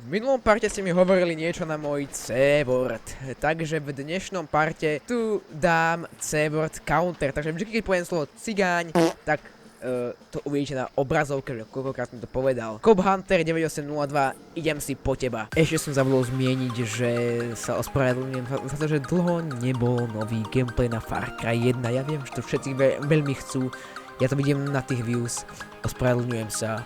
V minulom parte ste mi hovorili niečo na môj C-word, takže v dnešnom parte tu dám C-word counter, takže vždy, keď poviem slovo cigáň, tak to uvidíte na obrazovke, že koľkokrát som to povedal. Cobb Hunter 9802, idem si po teba. Ešte som zabudol zmieniť, že sa ospravedlňujem za to, že dlho nebol nový gameplay na Far Cry 1. Ja viem, že to všetci veľmi chcú, ja to vidím na tých views, ospravedlňujem sa.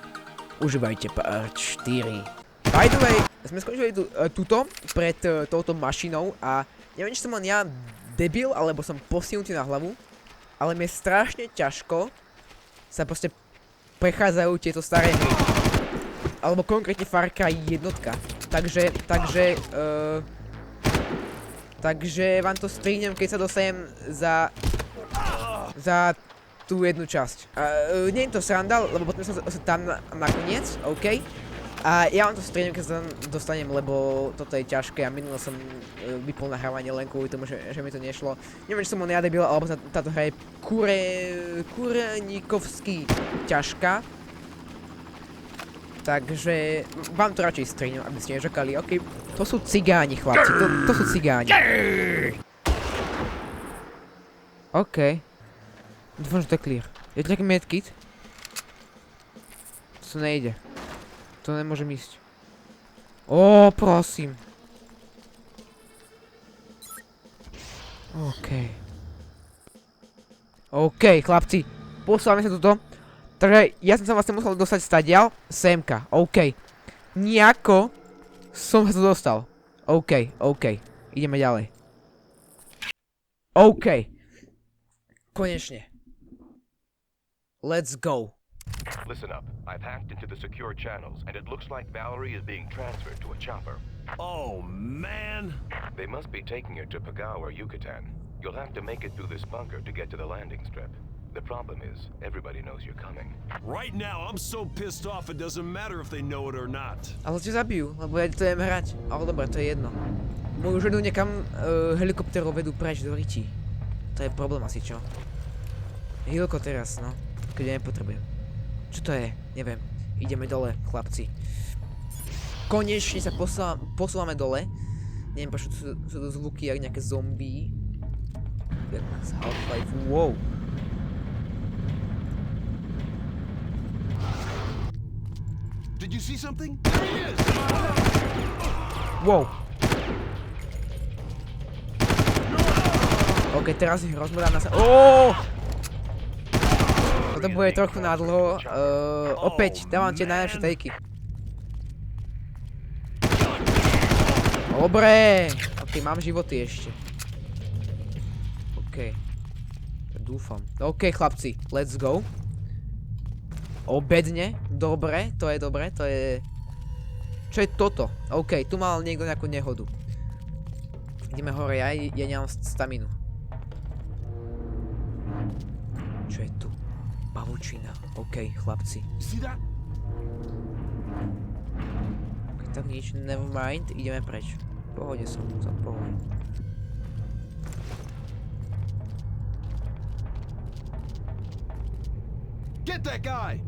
Užívajte part 4. By the way, sme skončili tuto pred touto mašinou a neviem, či som len ja debil, alebo som postihnutý na hlavu, ale mi je strašne ťažko sa proste prechádzajú tieto staré hry. Alebo konkrétne Far Cry 1. Takže vám to strihnem, keď sa dostanem za tú jednu časť. Nie je to sranda, lebo potom sa tam nakoniec, OK? A ja vám to strihnem, keď sa tam dostanem, lebo toto je ťažké a minule som vypol nahrávanie len kvôli tomu, že mi to nešlo. Neviem, či som len ja debil, alebo táto hra je kurníkovsky ťažká. Takže vám to radšej strihnem, aby ste nečakali. OK, to sú cigáni, chlapci, to sú cigáni. OK. Dúfam, že to je clear. Je to nejaký medkit? To nejde. To nemôžem ísť. Ó, prosím. OK. OK, chlapci. Posúvame sa tuto. Takže ja som sa vlastne musel dostať stadiaľ. Semka. OK. Nejako som sa tu dostal. OK. Ideme ďalej. OK. Konečne. Let's go. Listen up. I've hacked into the secure channels, and it looks like Valerie is being transferred to a chopper. Oh, man! They must be taking her to Pagao or Yucatan. You'll have to make it through this bunker to get to the landing strip. The problem is, everybody knows you're coming. Right now, I'm so pissed off it doesn't matter if they know it or not. Ale ťa zabijú, lebo ja to idem hrať. Ale dobre, to je jedno. Moju ženu niekam helikopterov vedú preč do Riči. To je problém asi, čo? Hilko teraz, no. Keď ja nepotrebujem. Čo to je? Neviem. Ideme dole, chlapci. Konečne sa posúvame dole. Neviem, prečo sú to zvuky, jak nejaké zombie. Z Half-Life, wow. Did you see something? There he is! Wow. OK, teraz ich rozmodám na sa... Oooo! Toto bude trochu nadlho. Opäť, dávam tie najlepšie takey. Dobre. OK, mám životy ešte. OK. Dúfam. OK, chlapci, let's go. Obedne. Dobre, to je dobre, to je... Čo je toto? OK, tu mal niekto nejakú nehodu. Ideme hore, ja nemám staminu. Čo je tu? Pavučina. OK, chlapci. OK, tak nič, never mind, ideme preč. V pohode som v pohode. Get that guy!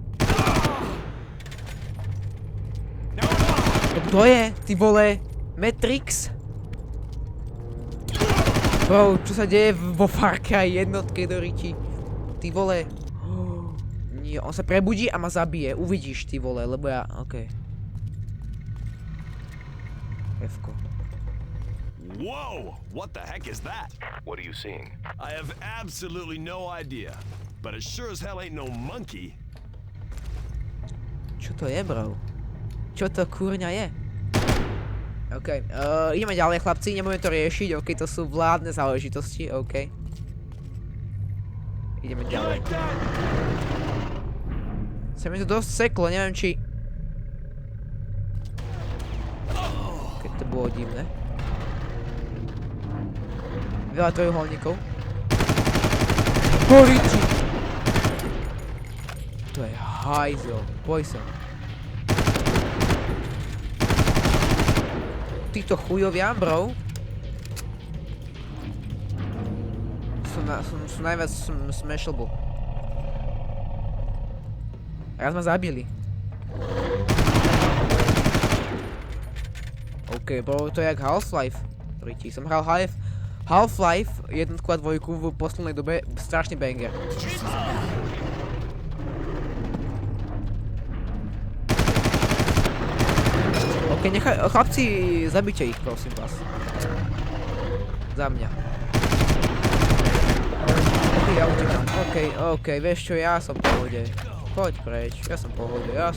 Kto je? Ty vole? Matrix? Bro, čo sa deje vo Far Cry jednotke do Riči? Ty vole. Nie, on sa prebudí a ma zabije. Uvidíš, ty vole, lebo ja... OK. F-ko. Whoa! What the heck is that? What are you seeing? I have absolutely no idea. But it sure as hell ain't no monkey. Čo to je, bro? Čo to kurňa je? OK, ideme ďalej, chlapci, nebudeme to riešiť, OK, to sú vládne záležitosti, OK. Ideme ďalej. Sa mi to dosť seklo, neviem či... Keď to bolo divné. Veľa trojuholníkov. Horiči! To je hajzel, boj sa. Títo chujovia, bro. Sú najviac smashable. Raz ma zabili. OK, bolo to jak Half-Life. Priti, som hral Half-Life jednotku a dvojku v poslednej dobe, strašný banger. OK, chlapci, zabite ich, prosím vás. Za mňa. OK, ja utekám. OK, vieš čo, ja som v pohode. Poď preč, ja som v pohode, ja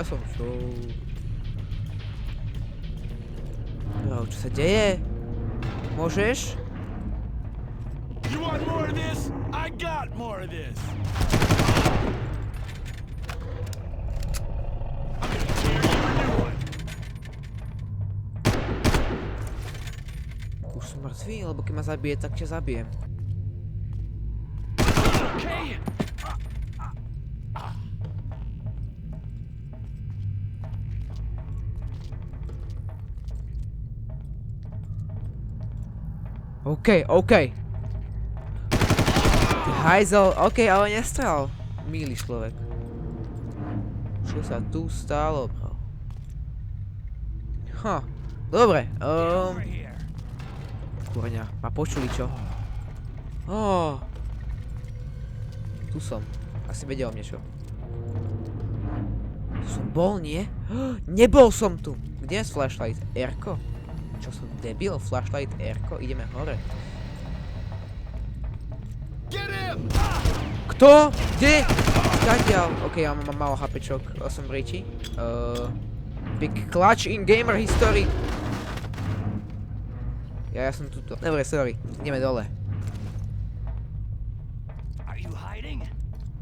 som čo? Bro, čo sa deje? Môžeš? You want more of this? I got more of this. I'm gonna tear you a new one. Už som mŕtvý, lebo keď ma zabije, tak ťa zabijem. Okay. OK. Ty hajzel, OK, ale nestrel. Milý človek. Čo sa tu stalo, bro? Dobre, kurňa, ma počuli, čo? Tu som. Asi vedel niečo. Tu som bol, nie? Nebol som tu! Kde je flashlight? Erko? Čo som debil? Flashlight Erko? Ideme hore. Kto? Kde? Skadiaľ. OK, ja mám malo HPčok. Som Richie. Big clutch in gamer history. Ja som tuto. Dobre, sorry. Ideme dole.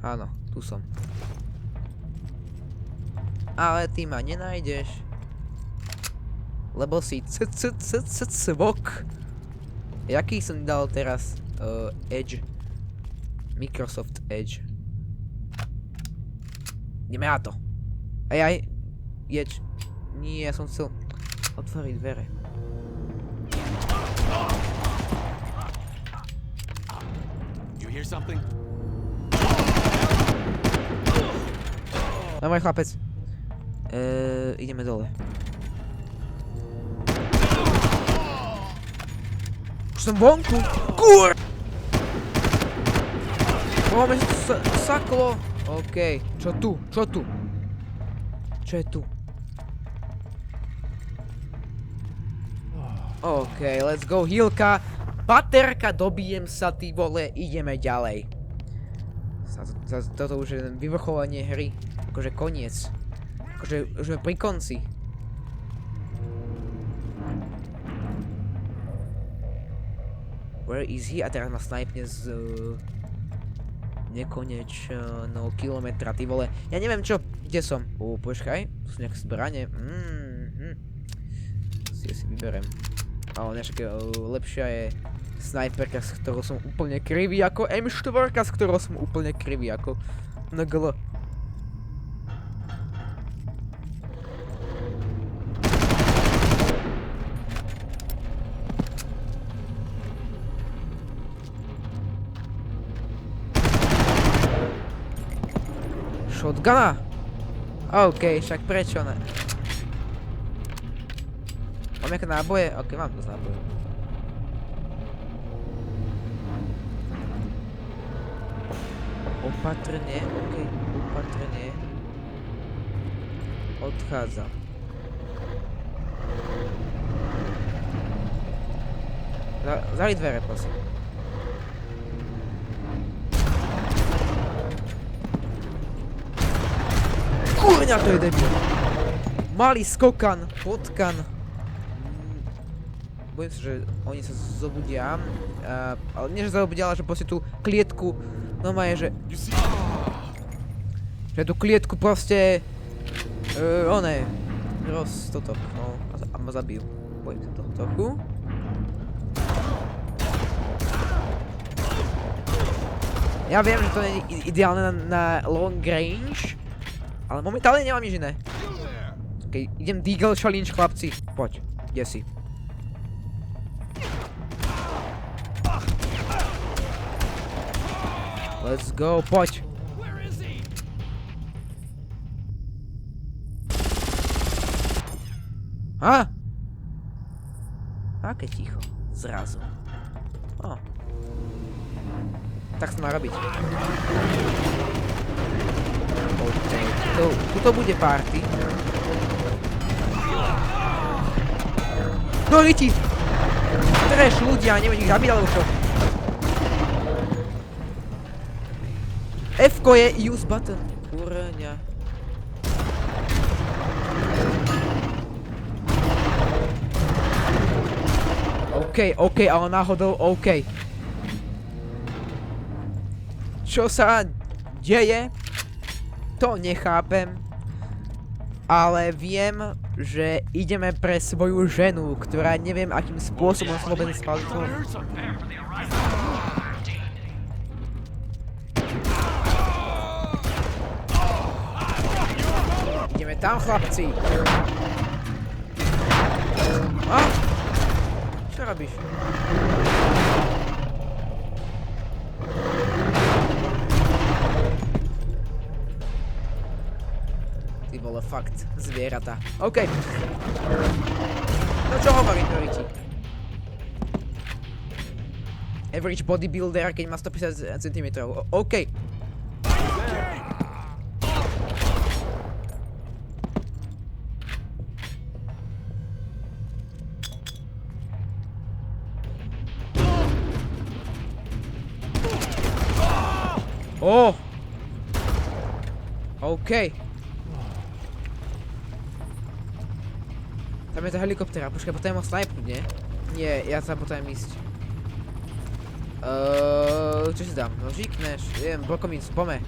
Áno, tu som. Ale ty ma nenájdeš. Lebo si cvok. Jaký som dal teraz Edge? Microsoft Edge. Ideme na to. Edge. Nie, ja som chcel otvoriť dvere. You hear something? Dobre, chlapec. Ideme dole. Už som vonku. Kur! Máme saklo. OK. Čo tu? Čo je tu? OK, let's go, healka. Baterka, dobijem sa, ty vole. Ideme ďalej. Toto už je vyvrcholenie hry. Akože koniec. Akože už sme pri konci. Where is he? A teraz ma snajpne z nekonečného kilometra, ty vole. Ja neviem čo. Kde som? Počkaj. Tu sú nejaké zbrane. Si vyberem. Ale nejaké lepšia je snajperka, s ktorou som úplne krivý ako M4, s ktorou som úplne krivý ako NGL. Shotguna? OK, však prečo ne? Mám nejaké náboje? OK, mám dosť náboje. Opatrne, OK, opatrne. Odchádzam. Zali dvere, prosím. Kurňa, to je debil. Malý skokan, potkan. Bojím sa, že oni sa zobudia. Ale nie, že zobudia, ale že proste tú klietku. No má je, že... Že tú klietku proste... toto. No, a ma zabijú. Bojím sa toho trochu. Ja viem, že to nie je ideálne na long range. Ale momentálne nemám nič iné. OK, idem Deagle Challenge, chlapci. Poď, kde si? Let's go, poď. Aké ticho. Zrazu. O. Tak sa má robiť. OK. Tuto bude party. No riti! Trash ľudia, neviem ich zabiť alebo čo. F-ko je use button. Kurňa. OK, ale náhodou OK. Čo sa deje? To nechápem. Ale viem, že ideme pre svoju ženu, ktorá neviem akým spôsobom sloboden spal. Ideme tam, chlapci. A? Čo robíš? Ty vole, fakt, zvieratá. OK. No čo hovorím, Riti? Average bodybuilder, keď má 150 cm. OK. Oh! OK. Tam je tá helikoptera, počkaj, potrebujem ho snajpnúť, nie? Nie, ja sa potrebujem ísť. Čo si dám? Nožíkneš? Idem, blokomíc, pome.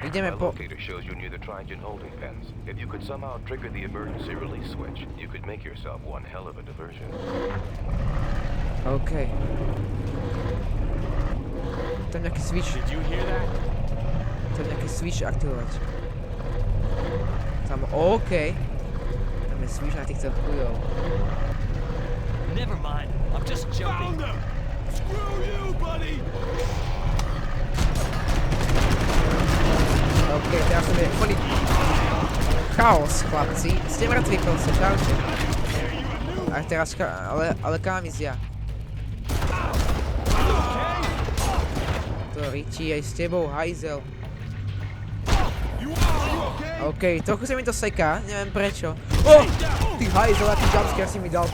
Ideme po... locator shows you near the Trigen holding pens. If you could somehow trigger the emergency release switch, you could make yourself one hell of a diversion. OK. Tam nejaký switch. Did you hear that? Tam nejaký switch aktivovať. Tam OK. Tam je switch na týchto chujov. Never mind. I'm just joking. Found them! Screw you, buddy! OK, teraz som je úplný chaos, chlapci. Ste mŕtvi, proste, čaute. A teraz, ale kam ísť ja? To Richie aj s tebou, hajzel. OK, trochu sa mi to seká, neviem prečo. Oh! Ty hajzel, aký jumpscare si mi dal.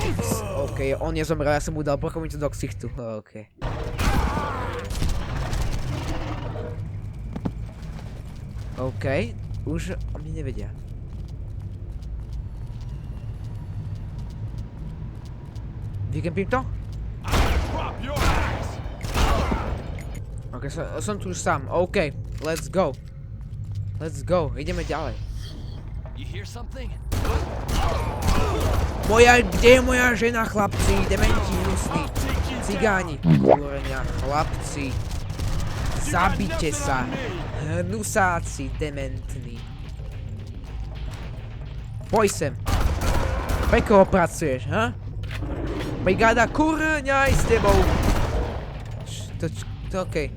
OK, on nezomrel, ja som mu dal brokomicu do ksichtu. OK. OK, už o mne nevedia. Vykempím to? OK, som tu už sám. OK, let's go. Let's go, ideme ďalej. You hear something? Kde je moja žena, chlapci? Dementi, hnusní. Cigáni. Kurňa, chlapci. Zabite sa. Hnusáci, dementní. Poj sem. Pre koho pracuješ, ha? Brigáda, kurňa, aj s tebou. To okej.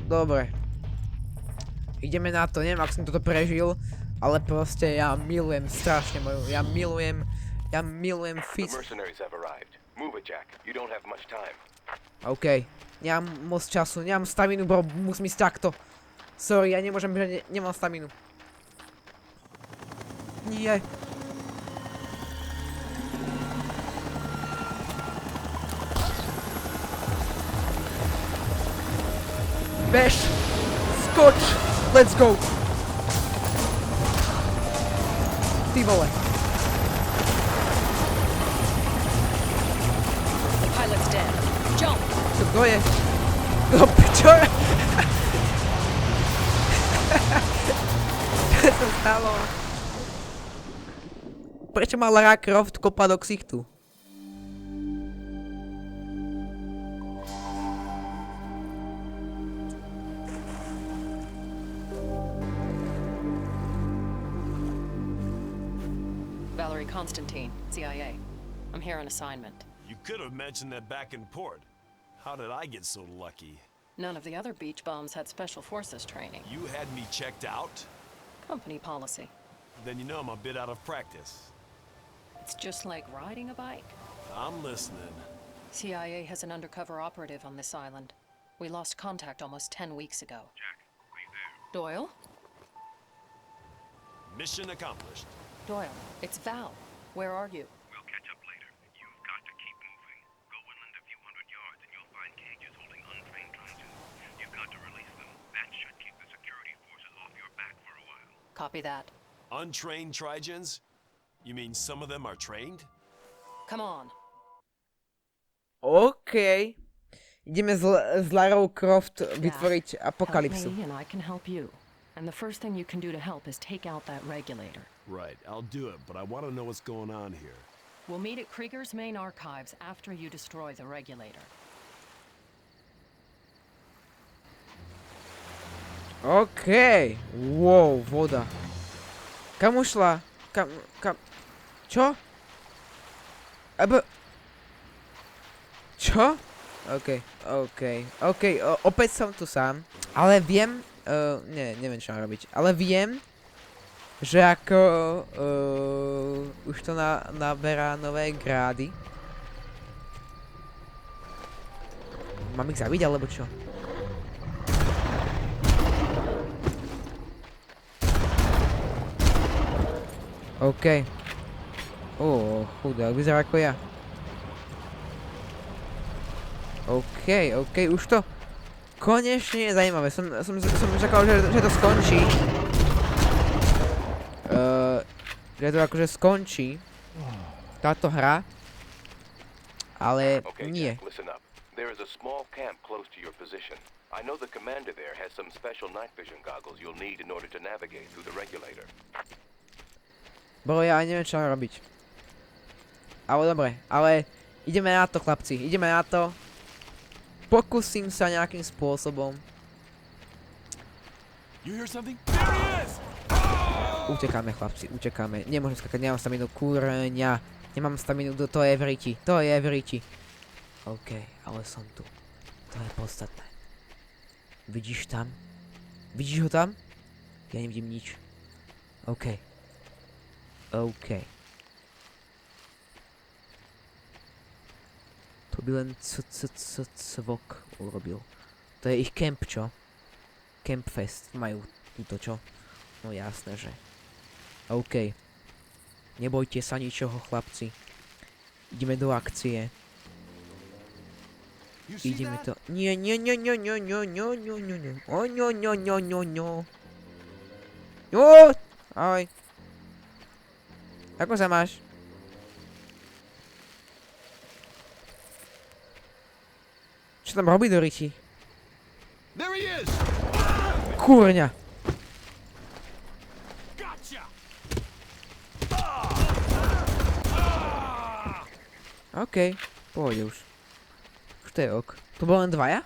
Dobre. Ideme na to, neviem, ak som toto prežil, ale proste ja milujem strašne moju, ja milujem The mercenaries have arrived. Move it, Jack. You don't have much time. OK, nemám moc času, nemám staminu, bro, musím ísť takto. Sorry, ja nemôžem bežať, nemám staminu. Nie. Bež! Skoč! Let's go! Ty vole. The pilot's dead. Jump! Čo to je? No čo je? Čo sa stalo? Prečo má Lara Croft kopa do ksichtu? Valerie Constantine, CIA. I'm here on assignment. You could have mentioned that back in port. How did I get so lucky? None of the other beach bombs had special forces training. You had me checked out? Company policy. Then you know I'm a bit out of practice. It's just like riding a bike. I'm listening. CIA has an undercover operative on this island. We lost contact almost 10 weeks ago. Jack, are you there? Doyle? Mission accomplished. Doyle, it's Val. Where are you? We'll catch up later. You've got to keep moving. Go inland a few hundred yards and you'll find cages holding untrained Trojans. You've got to release them. That should keep the security forces off your back for a while. Copy that. Untrained Trigens? You mean some of them are trained? Come on. OK. Ideme s Larou Croft vytvoriť apokalypsu. Help me and I can help you. And the first thing you can do to help is take out that regulator. Right, I'll do it, but I want to know what's going on here. We'll meet at Krieger's main archives after you destroy the regulator. OK. Wow, voda. Kam ušla? Kam... Čo? Čo? OK, opäť som tu sám. Ale viem... neviem čo mám robiť. Ale viem, že ako... už to naberá nové grády. Mám ich zabiť, alebo čo? OK. Chudák, vyzerá ako ja. OK, už to konečne je zajímavé. Som čakal, že to skončí. Že to akože skončí. Táto hra. Ale Okay, nie. Jack, listen up. There is a small camp close to your position. I know the commander there has some special night vision goggles you'll need in order to navigate through the regulator. Bro, ja aj neviem čo mám robiť. Ale dobre, ale ideme na to, chlapci, ideme na to. Pokúsim sa nejakým spôsobom. You hear something? There he is! Utekáme, chlapci, utekáme. Nemôžem skakať, nemám staminu, kurňa. Nemám staminu, to je v riti. OK, ale som tu. To je podstatné. Vidíš tam? Vidíš ho tam? Ja nevidím nič. OK. To by len cvok urobil. To je ich kemp, čo? Campfest majú túto, čo? No jasné, že. OK. Nebojte sa ničoho, chlapci. Ideme do akcie. Ideme to... Nie. Ahoj. Ako sa máš? Čo tam robí do riti? There he is! Kurňa. Gotcha! OK, pohode už. Už to je ok. To bolo len dvaja?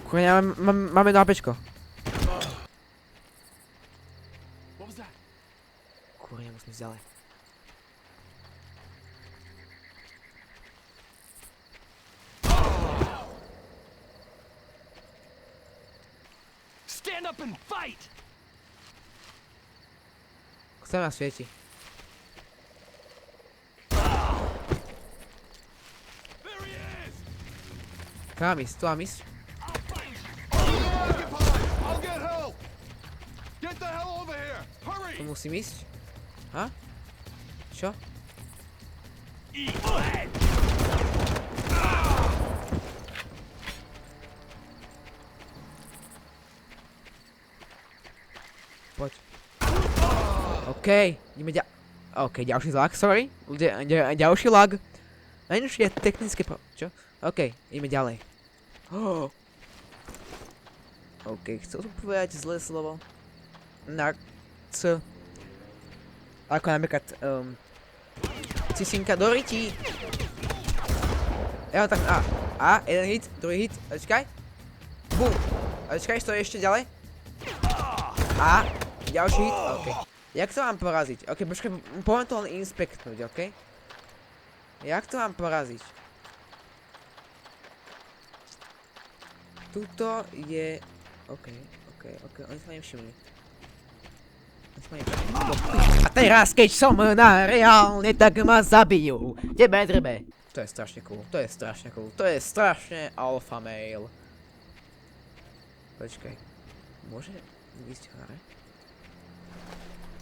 Kurňa, máme jedno HPčko. What was that? Kurňa, musím ísť ďalej. Stand up and fight! Kto nás svieti? There he is! Kam ísť? Tu mám ísť? I'll get help! Get the hell over here! Hurry! Tu musím ísť? Ha? Čo? Eat lead! Poď. OK, ideme OK, ďalší lag, sorry. Ďalší lag. Najnovšie technické čo? OK, ideme ďalej. OK, chcel som povedať zlé slovo. Ako napríklad, cisinka do riti. Ja tak, jeden hit, druhý hit, počkaj. Bum. Počkaj, stojí ešte ďalej. A, ďalší hit, OK. Jak to mám poraziť? OK, počkaj, poviem to len inspektnúť, OK? Jak to mám poraziť? Tuto je... OK, oni sa ma nevšimli. A teraz, keď som na reálne, tak ma zabijú. Tebe drbe. To je strašne cool, to je strašne cool, to je strašne alpha male. Počkaj, môže ísť hore?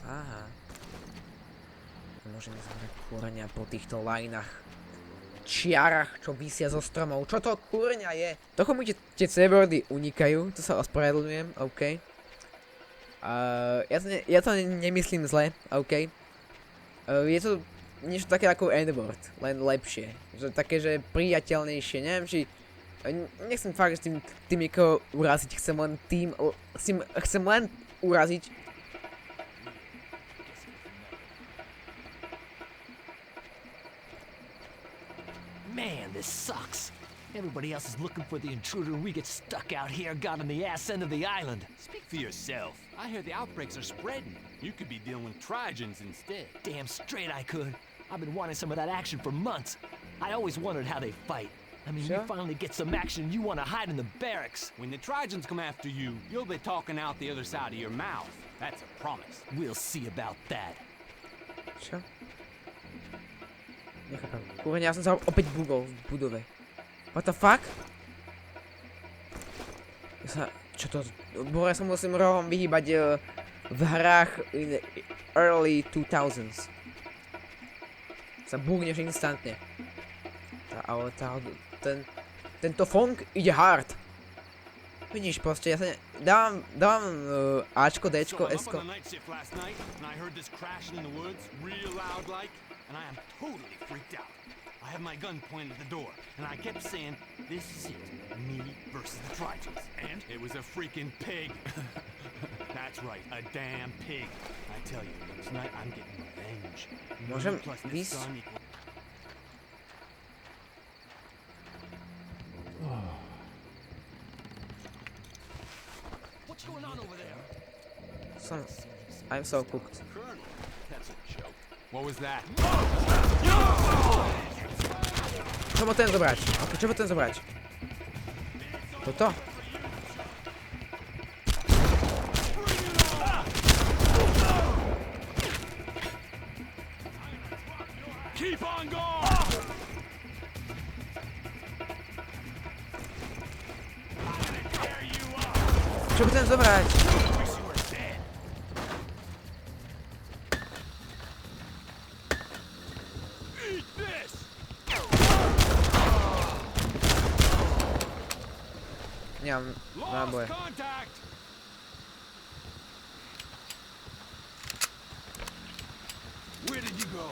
Aha. Môžeme zhrať kúrenia po týchto lajnách. Čiarach, čo visia zo stromov. Čo to kúrenia je? Trochu mi tie C-boardy unikajú, to sa ospravedlňujem, OK. Ja to nemyslím zle, OK. Je to niečo také ako N-board, len lepšie. Také, že priateľnejšie, neviem či... Nechcem fakt tým niekoho uraziť, chcem len uraziť. Man, this sucks. Everybody else is looking for the intruder and we get stuck out here, got on the ass end of the island. Speak for yourself. I hear the outbreaks are spreading. You could be dealing with Trigens instead. Damn straight I could. I've been wanting some of that action for months. I always wondered how they fight. I mean, Sure. you finally get some action and you want to hide in the barracks. When the Trigens come after you, you'll be talking out the other side of your mouth. That's a promise. We'll see about that. Čo? Nechápam. Kúrenia, ja som sa opäť bugol v budove. What the fuck? Čo to? Bore sa musím rohom vyhýbať v hrách in the early 2000s. Sa bugneš instantne. Tento funk ide hard. Vidíš proste, ja sa dávam Ačko, Dčko, So I'm up Sko. on the night shift last night, and I heard this crashing in the woods, real loud like, and I am totally freaked out. I have my gun pointed at the door, and I kept saying, this is it, me versus the Trigens. And it was a freaking pig. That's right, a damn pig. I tell you, tonight I'm getting revenge. Môžem Me plus this ísť? gun equals... What's going on over there? I'm so cooked. Colonel, that's a joke. What was that? Čo ma ten zobrať? Ok, čo ma ten zobrať? Toto? Keep on going! Čo ma ten zobrať? Eat this! Nemám náboje. Lost contact! Where did you go?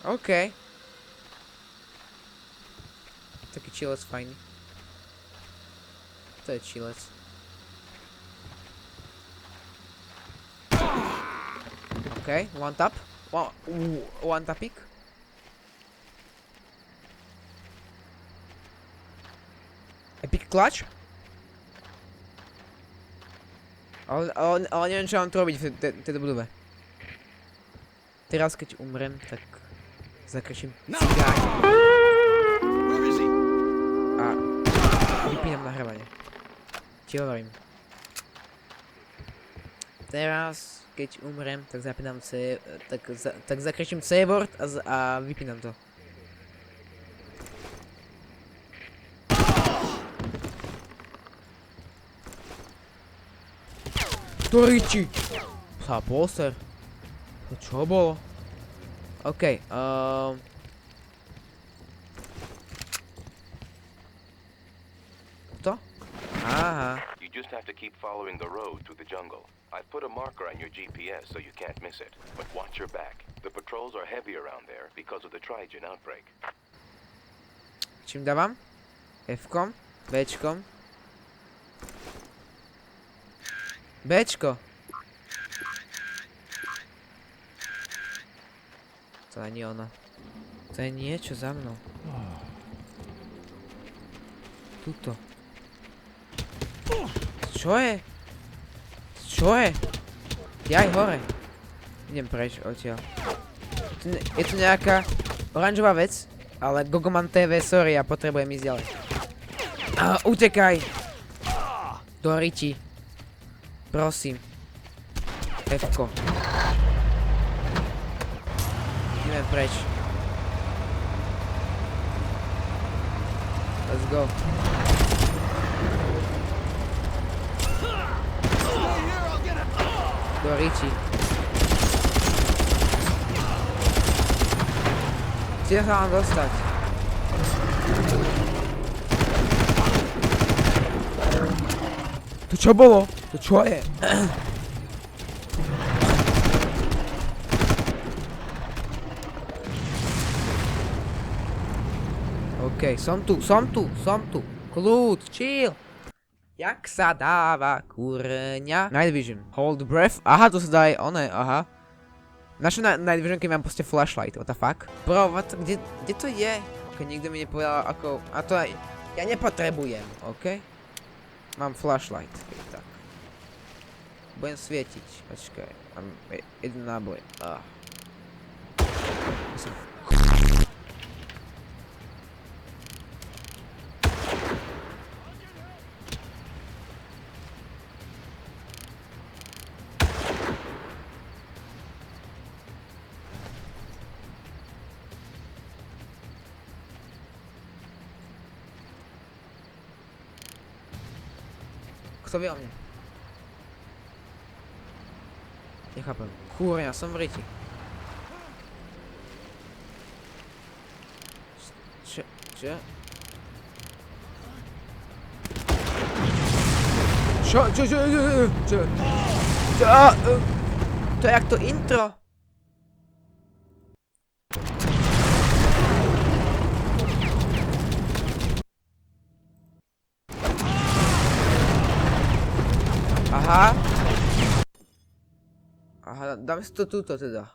OK. Taký čilec fajný. To je čilec. OK, one tap. One tapík. Epic clutch? Ale neviem, čo mám tu robiť v tejto budove. Teraz, keď umrem, tak zakričím cigáň Where is he? a vypínam nahrávanie. Ti hovorím. Teraz, keď umrem, tak zapínam tak zakričím C-word a vypínam to. Toriči! Sa poser. To čo bolo? OK, to? Aha. You just have to keep following the road through the jungle. I've put a marker on your GPS so you can't miss it. But watch your back. The patrols are heavy around there because of the Trigen outbreak. Čím dávam? F-kom? B-čkom? B-čko! To ani ono. To je niečo za mnou. Tuto. Čo je? Čo je? Jaj, hore. Idem preč odtiaľ. Tu Je tu nejaká oranžová vec, ale Gogoman TV, sorry, ja potrebujem ísť ďalej. Utekaj! Do riti. Prosím. Fko. Ideme preč. Let's go. Do riti. Kde sa mám dostať? To čo bolo? To čo je? OK, som tu. Kľud, chill. Jak sa dáva, kurňa? Night vision. Hold breath. Aha, to sa dá aj one, aha. Naše night vision, keď mám proste flashlight, what the fuck? Bro, kde to je? Ok, nikto mi nepovedal ako... A to aj... Ja nepotrebujem, ok? Mám flashlight, tak. Budem svietiť, počkaj. Mám jeden náboj. Kto vie o mne? Nechápem. Kúrňa, som v riti. Čo? To je jak to intro. Aha, dáme si to túto teda.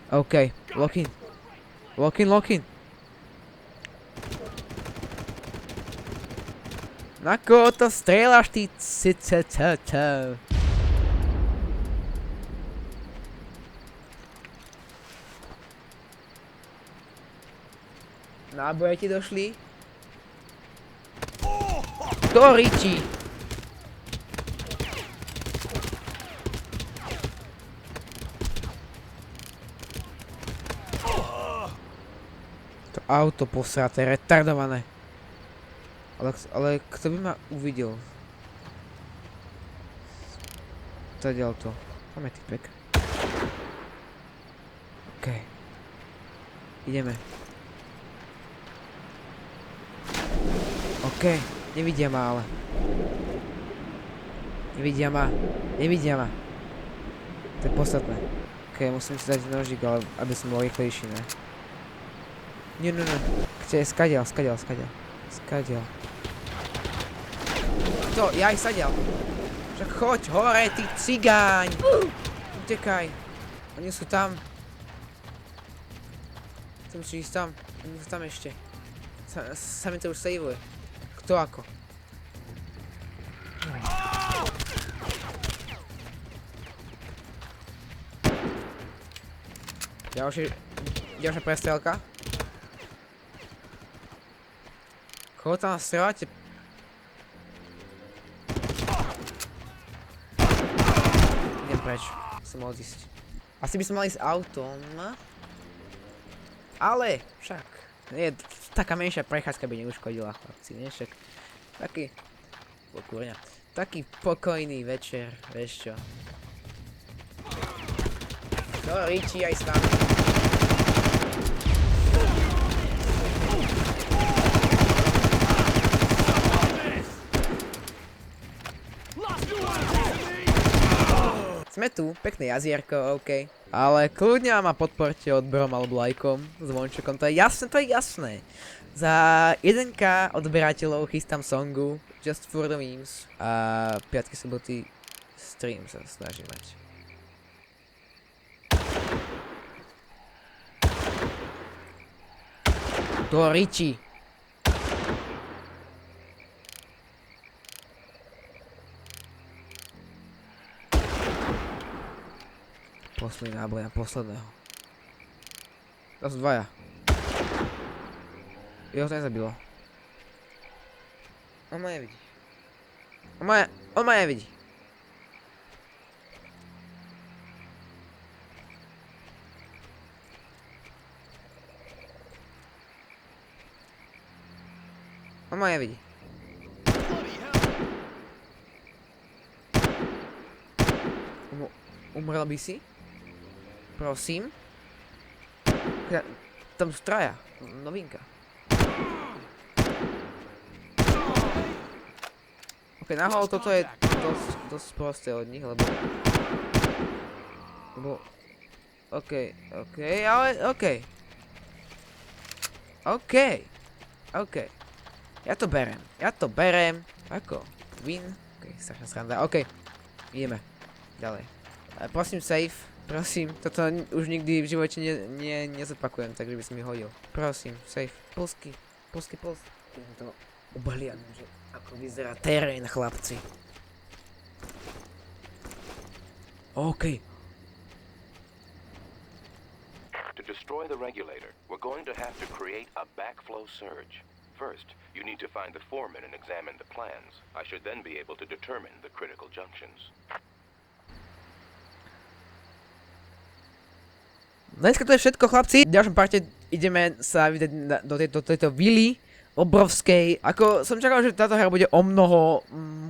OK, lock in. Na koho to strieľaš, ty c. Náboje ti došli? To ričí. Auto posraté, retardované. Ale kto by ma uvidel? Zadiaľ to. Máme typek. OK. Ideme. OK. Nevidia ma ale. Nevidia ma. To je podstatné. OK, musím si dať nožík, ale aby som bol rýchlejší, ne? Nie. Kde je? Skadiaľ. To, ja aj sadiaľ. Však choď hore, ty cigáň. Utekaj. Oni sú tam. Ty musíš ísť tam. Oni sú tam ešte. Sa mi to už saveuje. Kto ako? Ďalšia prestrelka. Koho tam strieľate? Idem preč. Som mal ísť. Asi by som mal ísť autom. Ale však. Taká menšia prechádzka by neuškodila, chlapci, nie? Však. Taký... Kurňa. Taký pokojný večer, vieš čo. No, Richie aj s nami. Sme tu, pekné jazierko, OK. Ale kľudne ma podporte odberom alebo lajkom, zvončekom, to je jasné. Za 1K odberateľov chystám songu Just for the memes a piatky, soboty stream sa snažím mať. To Richie. Posledný náboj na posledného. To sú dvaja. Jeho to nezabilo. On ma nevidí. On ma nevidí. On ma nevidí. Umrel by si? Prosím? Tam sú traja. Novinka. Ok, nahol toto je dosť prosté od nich, lebo... Ok, ale ok. Ja to berem. Ako? Win? Ok, strašná sranda. Ok, ideme. Ďalej. Prosím, safe. Prosím, toto už nikdy v živote nezopakujem, takže by som mi hodil. Prosím, safe. Polsky. Idem to obhliadnúť, že ako vyzerá terén, chlapci. OK. To destroy the regulator, we're going to have to create a backflow surge. First, you need to find the foreman and examine the plans. I should then be able to determine the critical junctions. Dneska to je všetko, chlapci. V ďalšom parte ideme sa vydať do tejto vily obrovskej. Ako som čakal, že táto hra bude o mnoho,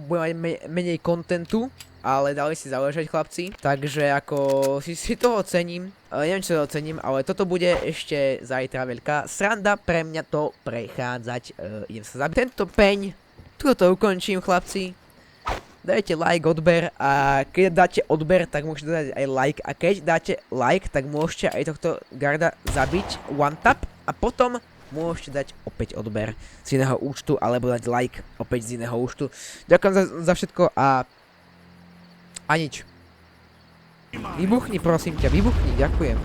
bude mať menej kontentu, ale dali si záležať, chlapci. Takže ako si toho cením. Neviem, či to cením, ale toto bude ešte zajtra veľká sranda pre mňa to prechádzať. Idem sa zabiť tento peň. Tuto ukončím, chlapci. Dajte like, odber a keď dáte odber, tak môžete dať aj like a keď dáte like, tak môžete aj tohto garda zabiť one tap a potom môžete dať opäť odber z iného účtu alebo dať like opäť z iného účtu. Ďakujem za všetko a nič. Vybuchni, prosím ťa, vybuchni, ďakujem.